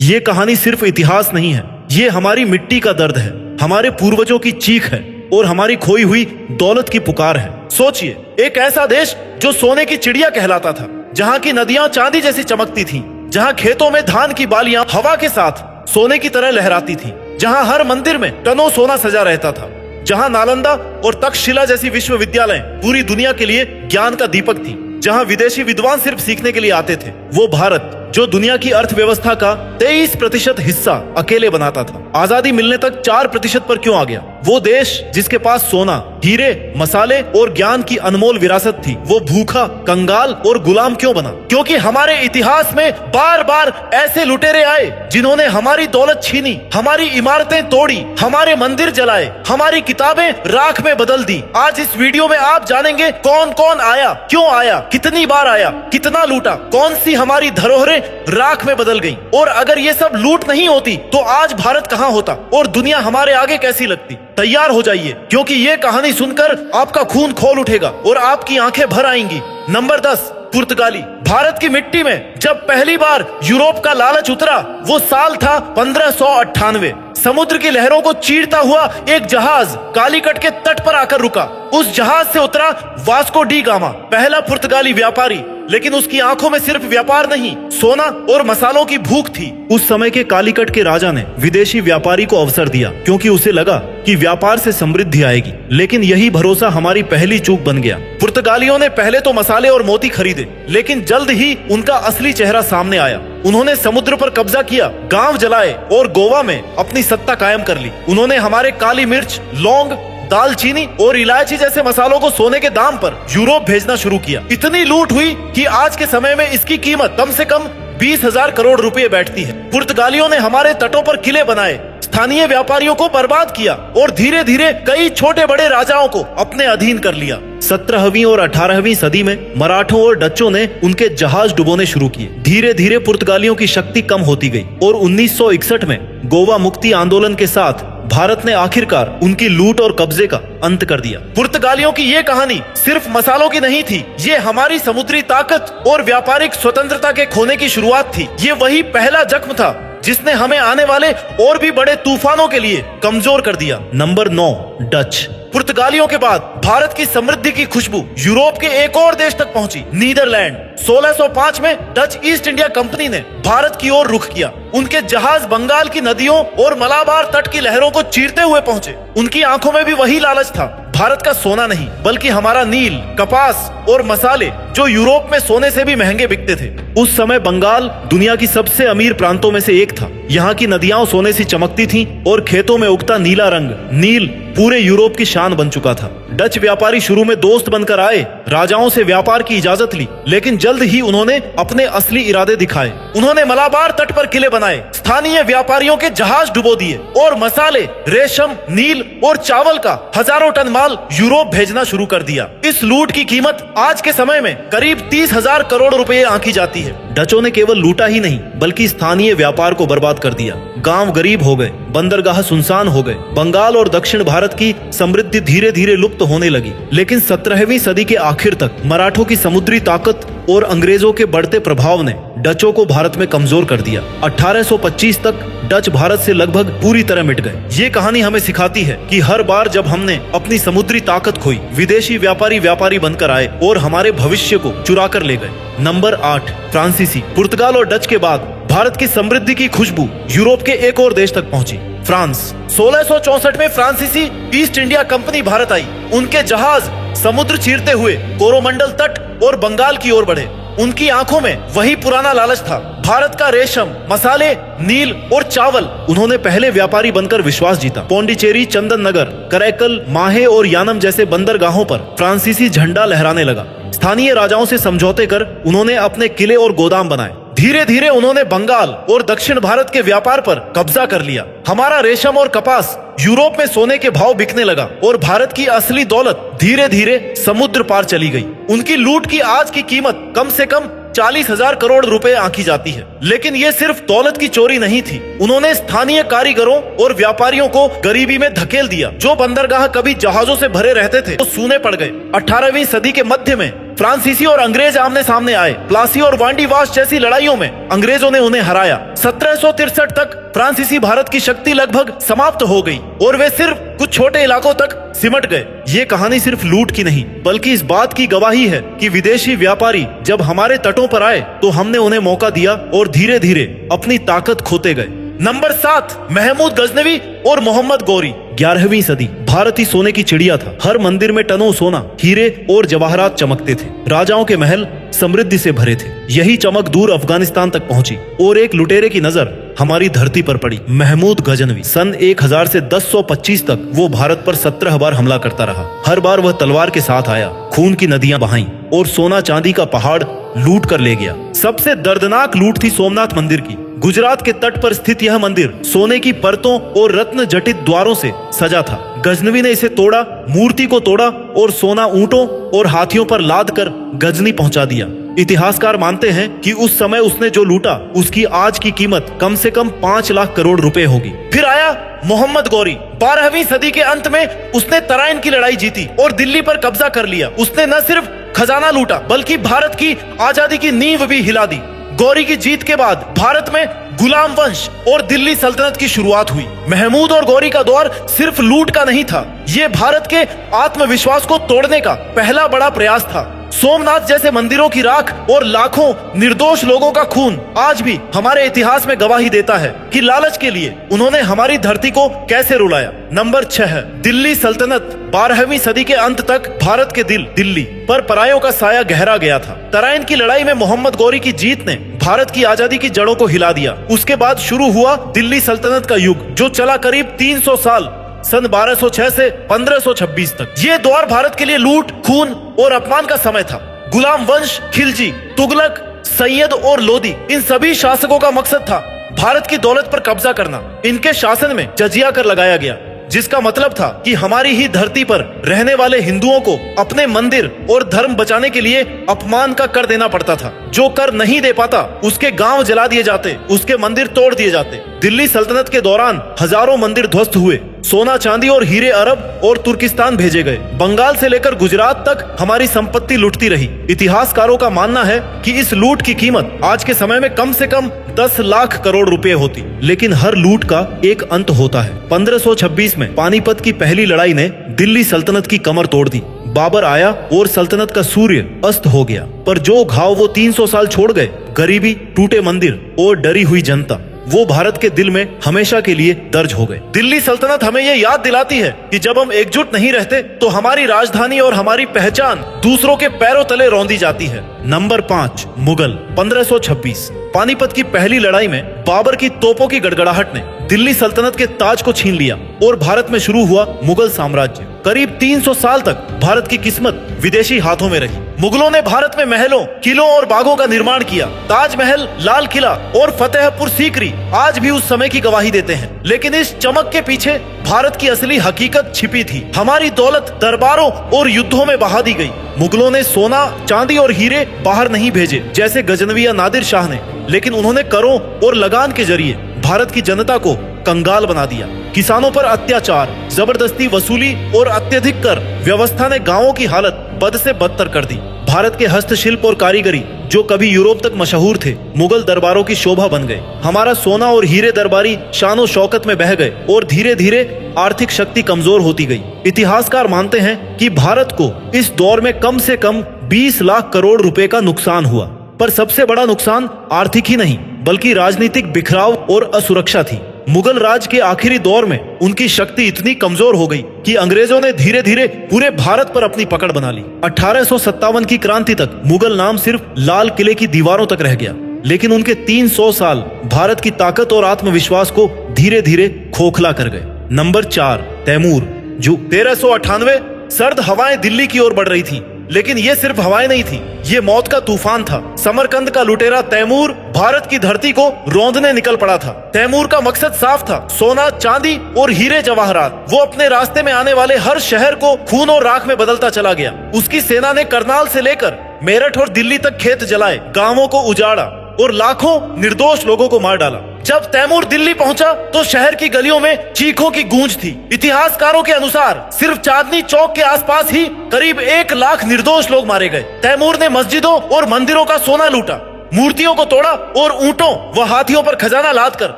ये कहानी सिर्फ इतिहास नहीं है, ये हमारी मिट्टी का दर्द है, हमारे पूर्वजों की चीख है और हमारी खोई हुई दौलत की पुकार है। सोचिए, एक ऐसा देश जो सोने की चिड़िया कहलाता था, जहाँ की नदियां चांदी जैसी चमकती थीं, जहाँ खेतों में धान की बालियां हवा के साथ सोने की तरह लहराती थीं, जहाँ हर मंदिर में टनों सोना सजा रहता था, जहाँ नालंदा और तक्षशिला जैसी विश्वविद्यालय पूरी दुनिया के लिए ज्ञान का दीपक थी, जहाँ विदेशी विद्वान सिर्फ सीखने के लिए आते थे। वो भारत जो दुनिया की अर्थव्यवस्था का 23% हिस्सा अकेले बनाता था, आजादी मिलने तक 4% पर क्यों आ गया? वो देश जिसके पास सोना, हीरे, मसाले और ज्ञान की अनमोल विरासत थी, वो भूखा, कंगाल और गुलाम क्यों बना? क्योंकि हमारे इतिहास में बार बार ऐसे लुटेरे आए जिन्होंने हमारी दौलत छीनी, हमारी इमारतें तोड़ी, हमारे मंदिर जलाए, हमारी किताबें राख में बदल दी। आज इस वीडियो में आप जानेंगे कौन कौन आया, क्यों आया, कितनी बार आया, कितना लूटा, कौन सी हमारी धरोहरें राख में बदल गईं। और अगर ये सब लूट नहीं होती तो आज भारत कहां होता और दुनिया हमारे आगे कैसी लगती? तैयार हो जाइए, क्योंकि ये कहानी सुनकर आपका खून खौल उठेगा और आपकी आंखें भर आएंगी। नंबर 10, पुर्तगाली। भारत की मिट्टी में जब पहली बार यूरोप का लालच उतरा, वो साल था 1598। समुद्र की लहरों को चीरता हुआ एक जहाज कालीकट के तट पर आकर रुका। उस जहाज से उतरा वास्को डी गामा, पहला पुर्तगाली व्यापारी। लेकिन उसकी आंखों में सिर्फ व्यापार नहीं, सोना और मसालों की भूख थी। उस समय के कालीकट के राजा ने विदेशी व्यापारी को अवसर दिया, क्योंकि उसे लगा कि व्यापार से समृद्धि आएगी। लेकिन यही भरोसा हमारी पहली चूक बन गया। पुर्तगालियों ने पहले तो मसाले और मोती खरीदे, लेकिन जल्द ही उनका असली चेहरा सामने आया। उन्होंने समुद्र पर कब्जा किया, गांव जलाए और गोवा में अपनी सत्ता कायम कर ली। उन्होंने हमारे काली मिर्च, लौंग, दालचीनी और इलायची जैसे मसालों को सोने के दाम पर यूरोप भेजना शुरू किया। इतनी लूट हुई कि आज के समय में इसकी कीमत कम से कम 20,000 करोड़ रुपए बैठती है। पुर्तगालियों ने हमारे तटों पर किले बनाए, स्थानीय व्यापारियों को बर्बाद किया और धीरे धीरे कई छोटे बड़े राजाओं को अपने अधीन कर लिया। 17वीं और 18वीं सदी में मराठों और डच्चों ने उनके जहाज डुबोने शुरू किए। धीरे धीरे पुर्तगालियों की शक्ति कम होती गई और 1961 में गोवा मुक्ति आंदोलन के साथ भारत ने आखिरकार उनकी लूट और कब्जे का अंत कर दिया। पुर्तगालियों की ये कहानी सिर्फ मसालों की नहीं थी, ये हमारी समुद्री ताकत और व्यापारिक स्वतंत्रता के खोने की शुरुआत थी। ये वही पहला जख्म था जिसने हमें आने वाले और भी बड़े तूफानों के लिए कमजोर कर दिया। Number 9, Dutch. पुर्तगालियों के बाद भारत की समृद्धि की खुशबू यूरोप के एक और देश तक पहुंची, नीदरलैंड। 1605 में डच ईस्ट इंडिया कंपनी ने भारत की ओर रुख किया। उनके जहाज बंगाल की नदियों और मलाबार तट की लहरों को चीरते हुए पहुंचे। उनकी आंखों में भी वही लालच था, भारत का सोना नहीं, बल्कि हमारा नील, कपास और मसाले, जो यूरोप में सोने से भी महंगे बिकते थे। उस समय बंगाल दुनिया की सबसे अमीर प्रांतों में से एक था। यहाँ की नदियां सोने सी चमकती थीं और खेतों में उगता नीला रंग, नील, पूरे यूरोप की शान बन चुका था। डच व्यापारी शुरू में दोस्त बनकर आए, राजाओं से व्यापार की इजाजत ली, लेकिन जल्द ही उन्होंने अपने असली इरादे दिखाए। उन्होंने मलाबार तट पर किले बनाए, स्थानीय व्यापारियों के जहाज डुबो दिए और मसाले, रेशम, नील और चावल का हजारों टन माल यूरोप भेजना शुरू कर दिया। इस लूट की कीमत आज के समय में करीब 30,000 करोड़ रुपए आंकी जाती है। डचों ने केवल लूटा ही नहीं, बल्कि स्थानीय व्यापार को बर्बाद कर दिया। गांव गरीब हो गए, बंदरगाह सुनसान हो गए। बंगाल और दक्षिण भारत की समृद्धि धीरे धीरे लुप्त होने लगी। लेकिन 17वीं सदी के आखिर तक मराठों की समुद्री ताकत और अंग्रेजों के बढ़ते प्रभाव ने डचों को भारत में कमजोर कर दिया। 1825 तक डच भारत से लगभग पूरी तरह मिट गए। ये कहानी हमें सिखाती है कि हर बार जब हमने अपनी समुद्री ताकत खोई, विदेशी व्यापारी बनकर आए और हमारे भविष्य को चुरा कर ले गए। नंबर 8, फ्रांसीसी। पुर्तगाल और डच के बाद भारत की समृद्धि की खुशबू यूरोप के एक और देश तक पहुंची, फ्रांस। 1664 में फ्रांसीसी ईस्ट इंडिया कंपनी भारत आई। उनके जहाज समुद्र चीरते हुए कोरोमंडल तट और बंगाल की ओर बढ़े। उनकी आंखों में वही पुराना लालच था, भारत का रेशम, मसाले, नील और चावल। उन्होंने पहले व्यापारी बनकर विश्वास जीता। पौंडीचेरी, चंदन नगर, करैकल, माहे और यानम जैसे बंदरगाहों पर फ्रांसीसी झंडा लहराने लगा। स्थानीय राजाओं से समझौते कर उन्होंने अपने किले और गोदाम बनाए। धीरे धीरे उन्होंने बंगाल और दक्षिण भारत के व्यापार पर कब्जा कर लिया। हमारा रेशम और कपास यूरोप में सोने के भाव बिकने लगा और भारत की असली दौलत धीरे धीरे समुद्र पार चली गई। उनकी लूट की आज की कीमत कम से कम 40,000 करोड़ रुपए आंकी जाती है। लेकिन ये सिर्फ दौलत की चोरी नहीं थी, उन्होंने स्थानीय कारीगरों और व्यापारियों को गरीबी में धकेल दिया। जो बंदरगाह कभी जहाजों से भरे रहते थे, वो सूने पड़ गए। 18वीं सदी के मध्य में फ्रांसीसी और अंग्रेज आमने सामने आए। प्लासी और वांडीवास जैसी लड़ाइयों में अंग्रेजों ने उन्हें हराया। 1763 तक फ्रांसीसी भारत की शक्ति लगभग समाप्त हो गई और वे सिर्फ कुछ छोटे इलाकों तक सिमट गए। ये कहानी सिर्फ लूट की नहीं बल्कि इस बात की गवाही है कि विदेशी व्यापारी जब हमारे तटों पर आए तो हमने उन्हें मौका दिया और धीरे धीरे अपनी ताकत खोते गए। नंबर 7, महमूद गजनवी और मोहम्मद गौरी। 11वीं सदी भारत ही सोने की चिड़िया था। हर मंदिर में टनों सोना, हीरे और जवाहरात चमकते थे। राजाओं के महल समृद्धि से भरे थे। यही चमक दूर अफगानिस्तान तक पहुंची और एक लुटेरे की नजर हमारी धरती पर पड़ी। महमूद गजनवी सन 1000 से 1025 तक वो भारत पर 17 बार हमला करता रहा। हर बार वह तलवार के साथ आया, खून की नदियां बहाईं और सोना चांदी का पहाड़ लूट कर ले गया। सबसे दर्दनाक लूट थी सोमनाथ मंदिर की। गुजरात के तट पर स्थित यह मंदिर सोने की परतों और रत्न जटित द्वारों से सजा था। गजनवी ने इसे तोड़ा, मूर्ति को तोड़ा और सोना ऊंटों और हाथियों पर लाद कर गजनी पहुंचा दिया। इतिहासकार मानते हैं कि उस समय उसने जो लूटा उसकी आज की कीमत कम से कम 5 लाख करोड़ रुपए होगी। फिर आया मोहम्मद गौरी। 12वीं सदी के अंत में उसने तराइन की लड़ाई जीती और दिल्ली पर कब्जा कर लिया। उसने न सिर्फ खजाना लूटा बल्कि भारत की आजादी की नींव भी हिला दी। गौरी की जीत के बाद भारत में गुलाम वंश और दिल्ली सल्तनत की शुरुआत हुई। महमूद और गौरी का दौर सिर्फ लूट का नहीं था, ये भारत के आत्मविश्वास को तोड़ने का पहला बड़ा प्रयास था। सोमनाथ जैसे मंदिरों की राख और लाखों निर्दोष लोगों का खून आज भी हमारे इतिहास में गवाही देता है कि लालच के लिए उन्होंने हमारी धरती को कैसे रुलाया। नंबर 6 है दिल्ली सल्तनत। 12वीं सदी के अंत तक भारत के दिल्ली पर परायों का साया गहरा गया था। तराइन की लड़ाई में मोहम्मद गौरी की जीत ने भारत की आजादी की जड़ों को हिला दिया। उसके बाद शुरू हुआ दिल्ली सल्तनत का युग जो चला करीब 300 साल, सन 1206 से 1526 तक। ये दौर भारत के लिए लूट, खून और अपमान का समय था। गुलाम वंश, खिलजी, तुगलक, सैयद और लोदी, इन सभी शासकों का मकसद था भारत की दौलत पर कब्जा करना। इनके शासन में जजिया कर लगाया गया जिसका मतलब था कि हमारी ही धरती पर रहने वाले हिंदुओं को अपने मंदिर और धर्म बचाने के लिए अपमान का कर देना पड़ता था। जो कर नहीं दे पाता उसके गांव जला दिए जाते, उसके मंदिर तोड़ दिए जाते। दिल्ली सल्तनत के दौरान हजारों मंदिर ध्वस्त हुए, सोना चांदी और हीरे अरब और तुर्किस्तान भेजे गए। बंगाल से लेकर गुजरात तक हमारी संपत्ति लुटती रही। इतिहासकारों का मानना है कि इस लूट की कीमत आज के समय में कम से कम 10 लाख करोड़ रुपए होती। लेकिन हर लूट का एक अंत होता है। 1526 में पानीपत की पहली लड़ाई ने दिल्ली सल्तनत की कमर तोड़ दी। बाबर आया और सल्तनत का सूर्य अस्त हो गया, पर जो घाव वो 300 साल छोड़ गए, गरीबी, टूटे मंदिर और डरी हुई जनता, वो भारत के दिल में हमेशा के लिए दर्ज हो गए। दिल्ली सल्तनत हमें ये याद दिलाती है कि जब हम एकजुट नहीं रहते तो हमारी राजधानी और हमारी पहचान दूसरों के पैरों तले रौंदी जाती है। नंबर 5 मुगल। 1526 पानीपत की पहली लड़ाई में बाबर की तोपों की गड़गड़ाहट ने दिल्ली सल्तनत के ताज को छीन लिया और भारत में शुरू हुआ मुगल साम्राज्य। करीब 300 साल तक भारत की किस्मत विदेशी हाथों में रही। मुगलों ने भारत में महलों, किलों और बागों का निर्माण किया। ताजमहल, लाल किला और फतेहपुर सीकरी आज भी उस समय की गवाही देते हैं। लेकिन इस चमक के पीछे भारत की असली हकीकत छिपी थी। हमारी दौलत दरबारों और युद्धों में बहा दी गई। मुगलों ने सोना, चांदी और हीरे बाहर नहीं भेजे जैसे गजनवी या नादिर शाह ने, लेकिन उन्होंने करों और लगान के जरिए भारत की जनता को कंगाल बना दिया। किसानों पर अत्याचार, जबरदस्ती वसूली और अत्यधिक कर व्यवस्था ने गांवों की हालत बद से बदतर कर दी। भारत के हस्तशिल्प और कारीगरी जो कभी यूरोप तक मशहूर थे, मुगल दरबारों की शोभा बन गए। हमारा सोना और हीरे दरबारी शानो शौकत में बह गए और धीरे धीरे आर्थिक शक्ति कमजोर होती गई। इतिहासकार मानते हैं कि भारत को इस दौर में कम से कम 20 लाख करोड़ रुपए का नुकसान हुआ। पर सबसे बड़ा नुकसान आर्थिक ही नहीं बल्कि राजनीतिक बिखराव और असुरक्षा थी। मुगल राज के आखिरी दौर में उनकी शक्ति इतनी कमजोर हो गई कि अंग्रेजों ने धीरे धीरे पूरे भारत पर अपनी पकड़ बना ली। 1857 की क्रांति तक मुगल नाम सिर्फ लाल किले की दीवारों तक रह गया, लेकिन उनके 300 साल भारत की ताकत और आत्मविश्वास को धीरे धीरे खोखला कर गए। नंबर 4 तैमूर। जो 1398 सर्द हवाएं दिल्ली की ओर बढ़ रही थी, लेकिन ये सिर्फ हवाएं नहीं थी, ये मौत का तूफान था। समरकंद का लुटेरा तैमूर भारत की धरती को रौंदने निकल पड़ा था। तैमूर का मकसद साफ था, सोना, चांदी और हीरे जवाहरात। वो अपने रास्ते में आने वाले हर शहर को खून और राख में बदलता चला गया। उसकी सेना ने करनाल से लेकर मेरठ और दिल्ली तक खेत जलाए, गांवों को उजाड़ा और लाखों निर्दोष लोगों को मार डाला। जब तैमूर दिल्ली पहुंचा तो शहर की गलियों में चीखों की गूंज थी। इतिहासकारों के अनुसार सिर्फ चांदनी चौक के आसपास ही करीब 1 लाख निर्दोष लोग मारे गए। तैमूर ने मस्जिदों और मंदिरों का सोना लूटा, मूर्तियों को तोड़ा और ऊंटों व हाथियों पर खजाना लादकर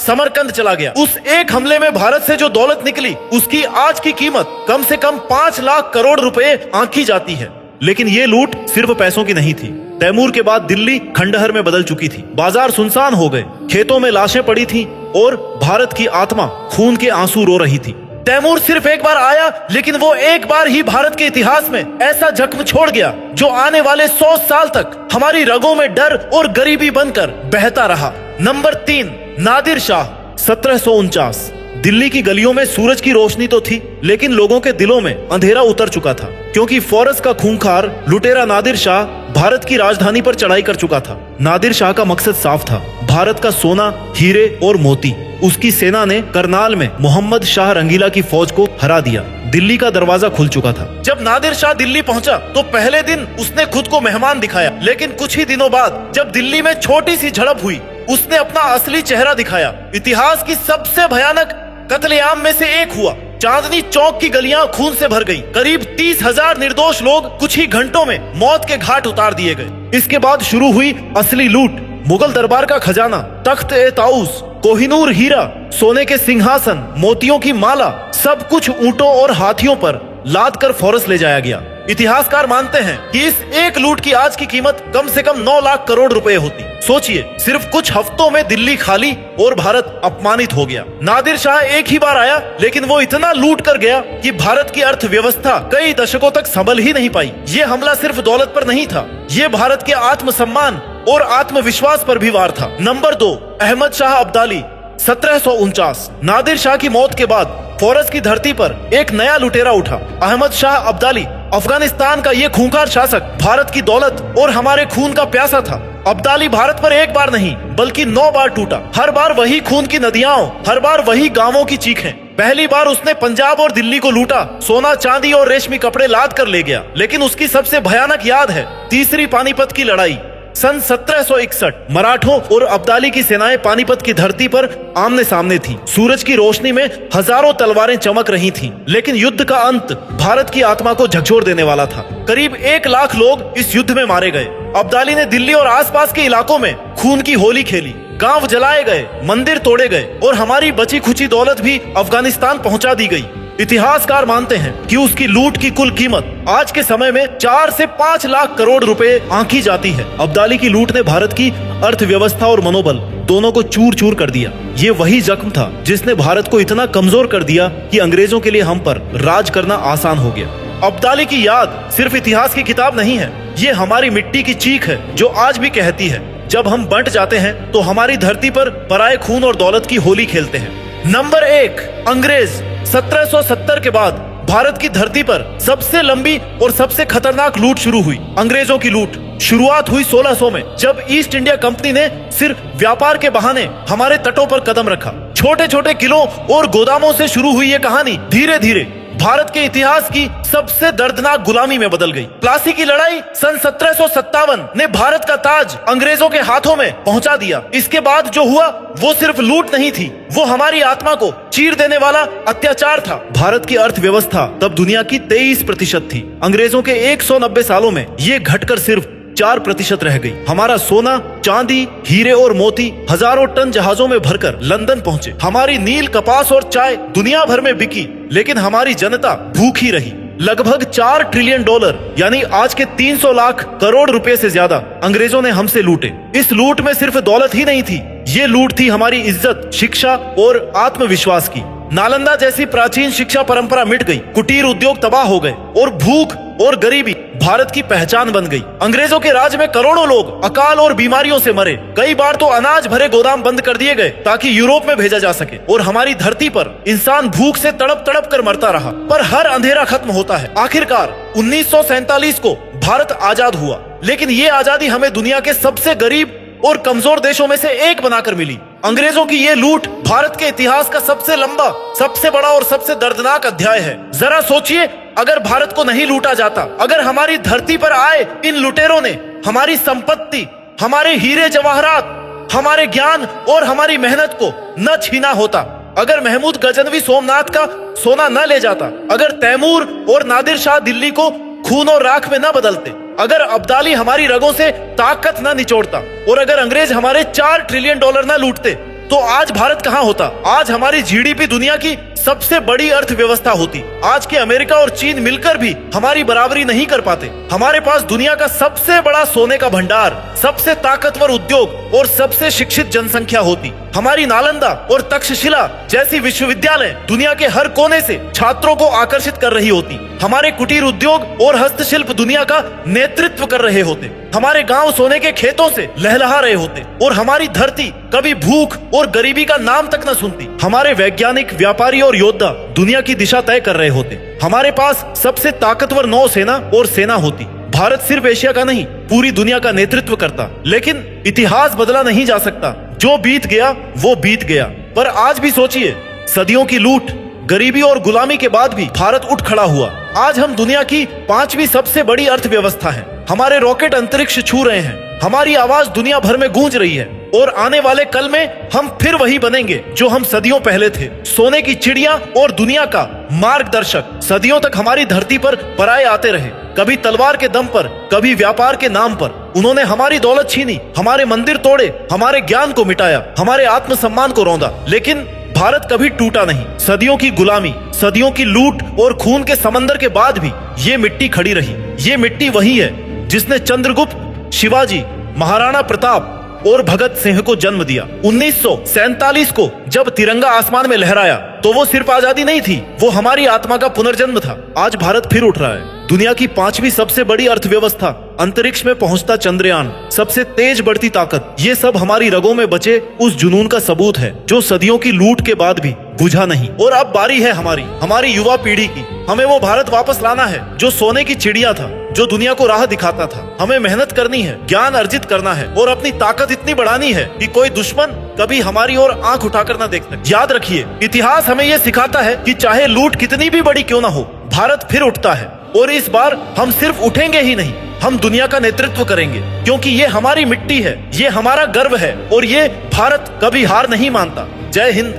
समरकंद चला गया। उस एक हमले में भारत से जो दौलत निकली उसकी आज की कीमत कम से कम 5 लाख करोड़ रुपए आंकी जाती है। लेकिन ये लूट सिर्फ पैसों की नहीं थी। तैमूर के बाद दिल्ली खंडहर में बदल चुकी थी। बाजार सुनसान हो गए, खेतों में लाशें पड़ी थीं और भारत की आत्मा खून के आंसू रो रही थी। तैमूर सिर्फ एक बार आया, लेकिन वो एक बार ही भारत के इतिहास में ऐसा जख्म छोड़ गया जो आने वाले 100 साल तक हमारी रगों में डर और गरीबी बनकर बहता रहा। नंबर 3, नादिर शाह 1749। दिल्ली की गलियों में सूरज की रोशनी तो थी, लेकिन लोगों के दिलों में अंधेरा उतर चुका था, क्योंकि फोरस का खूंखार लुटेरा नादिर शाह भारत की राजधानी पर चढ़ाई कर चुका था। नादिर शाह का मकसद साफ था, भारत का सोना, हीरे और मोती। उसकी सेना ने करनाल में मोहम्मद शाह रंगीला की फौज को हरा दिया। दिल्ली का दरवाजा खुल चुका था। जब नादिर शाह दिल्ली पहुंचा तो पहले दिन उसने खुद को मेहमान दिखाया, लेकिन कुछ ही दिनों बाद जब दिल्ली में छोटी सी झड़प हुई, उसने अपना असली चेहरा दिखाया। इतिहास की सबसे भयानक कत्लेआम में से एक हुआ। चांदनी चौक की गलियां खून से भर गई। करीब 30,000 निर्दोष लोग कुछ ही घंटों में मौत के घाट उतार दिए गए। इसके बाद शुरू हुई असली लूट। मुगल दरबार का खजाना, तख्त-ए-ताऊस, कोहिनूर हीरा, सोने के सिंहासन, मोतियों की माला, सब कुछ ऊंटों और हाथियों पर लाद कर फोरस ले जाया गया। इतिहासकार मानते हैं कि इस एक लूट की आज की कीमत कम से कम 9 लाख करोड़ रुपए होती। सोचिए, सिर्फ कुछ हफ्तों में दिल्ली खाली और भारत अपमानित हो गया। नादिर शाह एक ही बार आया, लेकिन वो इतना लूट कर गया कि भारत की अर्थव्यवस्था कई दशकों तक संभल ही नहीं पाई। ये हमला सिर्फ दौलत पर नहीं था, ये भारत के आत्मसम्मान और आत्मविश्वास पर भी वार था। नंबर 2, अहमद शाह अब्दाली 1749। नादिर शाह की मौत के बाद फोरस की धरती पर एक नया लुटेरा उठा, अहमद शाह अब्दाली। अफगानिस्तान का ये खूंखार शासक भारत की दौलत और हमारे खून का प्यासा था। अब्दाली भारत पर एक बार नहीं बल्कि 9 बार टूटा। हर बार वही खून की नदियां, हर बार वही गांवों की चीखें। पहली बार उसने पंजाब और दिल्ली को लूटा, सोना, चांदी और रेशमी कपड़े लाद कर ले गया। लेकिन उसकी सबसे भयानक याद है तीसरी पानीपत की लड़ाई सन 1761। मराठों और अब्दाली की सेनाएं पानीपत की धरती पर आमने सामने थीं। सूरज की रोशनी में हजारों तलवारें चमक रही थीं, लेकिन युद्ध का अंत भारत की आत्मा को झकझोर देने वाला था। करीब 1 लाख लोग इस युद्ध में मारे गए। अब्दाली ने दिल्ली और आसपास के इलाकों में खून की होली खेली। गांव जलाए गए, मंदिर तोड़े गए और हमारी बची खुची दौलत भी अफगानिस्तान पहुंचा दी गई। इतिहासकार मानते हैं कि उसकी लूट की कुल कीमत आज के समय में 4 से 5 लाख करोड़ रुपए आंकी जाती है। अब्दाली की लूट ने भारत की अर्थव्यवस्था और मनोबल दोनों को चूर चूर कर दिया। ये वही जख्म था जिसने भारत को इतना कमजोर कर दिया कि अंग्रेजों के लिए हम पर राज करना आसान हो गया। अब्दाली की याद सिर्फ इतिहास की किताब नहीं है, ये हमारी मिट्टी की चीख है जो आज भी कहती है, जब हम बंट जाते हैं तो हमारी धरती पर पराये खून और दौलत की होली खेलते हैं। नंबर 1, अंग्रेज। 1770 के बाद भारत की धरती पर सबसे लंबी और सबसे खतरनाक लूट शुरू हुई। अंग्रेजों की लूट शुरुआत हुई 1600 में, जब ईस्ट इंडिया कंपनी ने सिर्फ व्यापार के बहाने हमारे तटों पर कदम रखा। छोटे छोटे किलों और गोदामों से शुरू हुई ये कहानी धीरे धीरे भारत के इतिहास की सबसे दर्दनाक गुलामी में बदल गई। प्लासी की लड़ाई सन 1757 ने भारत का ताज अंग्रेजों के हाथों में पहुंचा दिया। इसके बाद जो हुआ वो सिर्फ लूट नहीं थी, वो हमारी आत्मा को चीर देने वाला अत्याचार था। भारत की अर्थव्यवस्था तब दुनिया की 23% थी। अंग्रेजों के 190 सालों में ये घटकर सिर्फ 4% रह गई। हमारा सोना, चांदी, हीरे और मोती हजारों टन जहाजों में भरकर लंदन पहुंचे। हमारी नील, कपास और चाय दुनिया भर में बिकी, लेकिन हमारी जनता भूखी रही। लगभग 4 ट्रिलियन डॉलर यानी आज के 300 लाख करोड़ रुपए से ज्यादा अंग्रेजों ने हमसे लूटे। इस लूट में सिर्फ दौलत ही नहीं थी, ये लूट थी हमारी इज्जत, शिक्षा और आत्मविश्वास की। नालंदा जैसी प्राचीन शिक्षा परंपरा मिट गई, कुटीर उद्योग तबाह हो गए और भूख और गरीबी भारत की पहचान बन गई। अंग्रेजों के राज में करोड़ों लोग अकाल और बीमारियों से मरे। कई बार तो अनाज भरे गोदाम बंद कर दिए गए ताकि यूरोप में भेजा जा सके, और हमारी धरती पर इंसान भूख से तड़प तड़प कर मरता रहा। पर हर अंधेरा खत्म होता है। आखिरकार 1947 को भारत आजाद हुआ, लेकिन ये आजादी हमें दुनिया के सबसे गरीब और कमजोर देशों में से एक बनाकर मिली। अंग्रेजों की ये लूट भारत के इतिहास का सबसे लंबा, सबसे बड़ा और सबसे दर्दनाक अध्याय है। जरा सोचिए, अगर भारत को नहीं लूटा जाता, अगर हमारी धरती पर आए इन लुटेरों ने हमारी संपत्ति, हमारे हीरे जवाहरात हमारे ज्ञान और हमारी मेहनत को न छीना होता, अगर महमूद गजनवी सोमनाथ का सोना न ले जाता, अगर तैमूर और नादिर शाह दिल्ली को खून और राख में न बदलते, अगर अब्दाली हमारी रगों से ताकत न निचोड़ता और अगर अंग्रेज हमारे 4 ट्रिलियन डॉलर न लूटते, तो आज भारत कहां होता? आज हमारी जीडीपी दुनिया की सबसे बड़ी अर्थव्यवस्था होती। आज के अमेरिका और चीन मिलकर भी हमारी बराबरी नहीं कर पाते। हमारे पास दुनिया का सबसे बड़ा सोने का भंडार, सबसे ताकतवर उद्योग और सबसे शिक्षित जनसंख्या होती। हमारी नालंदा और तक्षशिला जैसी विश्वविद्यालय दुनिया के हर कोने से छात्रों को आकर्षित कर रही होती। हमारे कुटीर उद्योग और हस्तशिल्प दुनिया का नेतृत्व कर रहे होते। हमारे गांव सोने के खेतों से लहलहा रहे होते और हमारी धरती कभी भूख और गरीबी का नाम तक न सुनती। हमारे वैज्ञानिक, व्यापारी और योद्धा दुनिया की दिशा तय कर रहे होते। हमारे पास सबसे ताकतवर नौसेना और सेना होती। भारत सिर्फ एशिया का नहीं, पूरी दुनिया का नेतृत्व करता। लेकिन इतिहास बदला नहीं जा सकता। जो बीत गया वो बीत गया। पर आज भी सोचिए, सदियों की लूट, गरीबी और गुलामी के बाद भी भारत उठ खड़ा हुआ। आज हम दुनिया की 5वीं सबसे बड़ी अर्थव्यवस्था है। हमारे रॉकेट अंतरिक्ष छू रहे हैं। हमारी आवाज दुनिया भर में गूंज रही है और आने वाले कल में हम फिर वही बनेंगे जो हम सदियों पहले थे, सोने की चिड़िया और दुनिया का मार्गदर्शक। सदियों तक हमारी धरती पर पराये आते रहे, कभी तलवार के दम पर, कभी व्यापार के नाम पर। उन्होंने हमारी दौलत छीनी, हमारे मंदिर तोड़े, हमारे ज्ञान को मिटाया, हमारे आत्मसम्मान को रौंदा। लेकिन भारत कभी टूटा नहीं। सदियों की गुलामी, सदियों की लूट और खून के समंदर के बाद भी ये मिट्टी खड़ी रही। ये मिट्टी वही है जिसने चंद्रगुप्त, शिवाजी, महाराणा प्रताप और भगत सिंह को जन्म दिया। 1947 को जब तिरंगा आसमान में लहराया तो वो सिर्फ आजादी नहीं थी, वो हमारी आत्मा का पुनर्जन्म था। आज भारत फिर उठ रहा है। दुनिया की 5वीं सबसे बड़ी अर्थव्यवस्था, अंतरिक्ष में पहुंचता चंद्रयान, सबसे तेज बढ़ती ताकत, ये सब हमारी रगों में बचे उस जुनून का सबूत है जो सदियों की लूट के बाद भी बुझा नहीं। और अब बारी है हमारी युवा पीढ़ी की। हमें वो भारत वापस लाना है जो सोने की चिड़िया था, जो दुनिया को राह दिखाता था। हमें मेहनत करनी है, ज्ञान अर्जित करना है और अपनी ताकत इतनी बढ़ानी है कि कोई दुश्मन कभी हमारी ओर आंख उठाकर न देख सके। याद रखिए, इतिहास हमें यह सिखाता है कि चाहे लूट कितनी भी बड़ी क्यों न हो, भारत फिर उठता है। और इस बार हम सिर्फ उठेंगे ही नहीं, हम दुनिया का नेतृत्व करेंगे, क्योंकि ये हमारी मिट्टी है, ये हमारा गर्व है और ये भारत कभी हार नहीं मानता। जय हिंद,